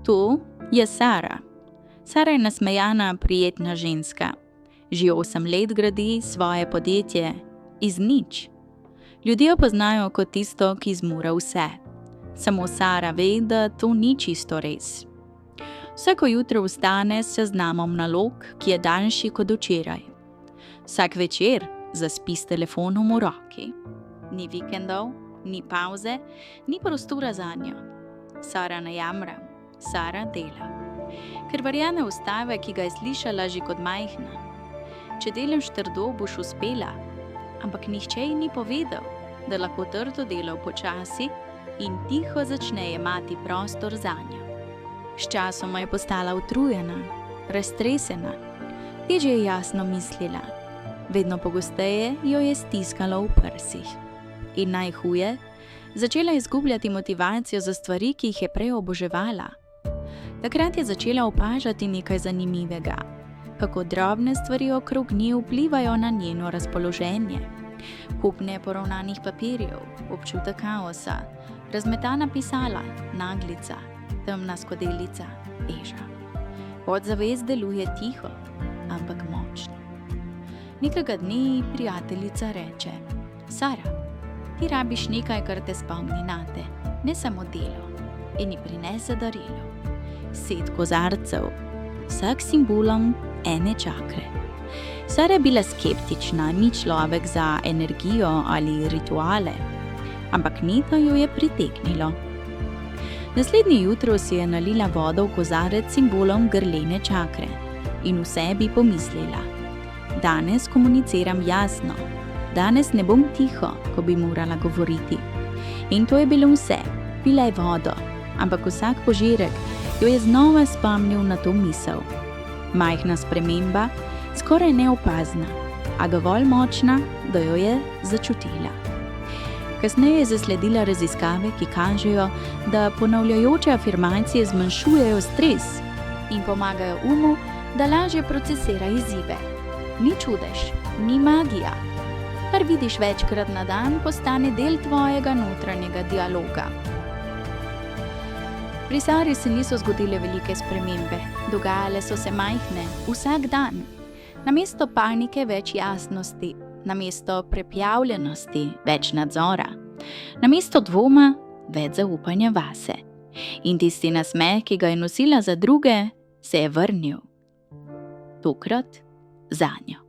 To je Sara. Sara je nasmejana, prijetna ženska. Že 8 let gradi svoje podjetje iz nič. Ljudje jo poznajo kot tisto, ki zmore vse. Samo Sara ve, da to ni čisto res. Vsako jutro vstane s seznamom nalog, ki je daljši kot včeraj. Vsak večer zaspi s telefonom v roki. Ni vikendov, ni pauze, ni prostora zanjo. Sara ne jamra, Sara dela. Ker verjame v stavek, ki ga je slišala že kot majhna. Če delaš trdo, boš uspela, ampak nihče ji ni povedal, da lahko trdo dela počasi in tiho začne jemati prostor zanjo. Sčasoma je postala utrujena, raztresena, težje je jasno mislila. Vedno pogosteje jo je stiskalo v prsih. In najhuje, začela izgubljati motivacijo za stvari, ki jih je prej oboževala. Takrat je začela opažati nekaj zanimivega, kako drobne stvari okrog nje vplivajo na njeno razpoloženje. Kup neporavnanih papirjev, občutek kaosa, razmetana pisala, naglica, temna skodelica, teža. Podzavest deluje tiho, ampak močno. Nekega dne prijateljica reče: Sara, ti rabiš nekaj, kar te spomni nate, ne samo delo, in ji prinese darilo. 7 kozarcev, vsak simbolom ene čakre. Sara je bila skeptična, ni človek za energijo ali rituale, ampak nekaj jo je pritegnilo. Naslednje jutro si je nalila vodo v kozarec simbolom grlene čakre in v sebi pomislila: danes komuniciram jasno, danes ne bom tiho, ko bi morala govoriti. In to je bilo vse, pila je vodo, ampak vsak požirek jo je znova spomnil na to misel. Majhna sprememba, skoraj neopazna, a dovolj močna, da jo je začutila. Kasneje je zasledila raziskave, ki kažejo, da ponavljajoče afirmacije zmanjšujejo stres in pomagajo umu, da lažje procesira izzive. Ni čudež, ni magija. Kar vidiš večkrat na dan, postane del tvojega notranjega dialoga. Pri Sari se niso zgodile velike spremembe, dogajale so se majhne, vsak dan. Namesto panike več jasnosti, namesto preplavljenosti več nadzora, namesto dvoma več zaupanja vase. In tisti nasmeh, ki ga je nosila za druge, se je vrnil. Tokrat zanjo.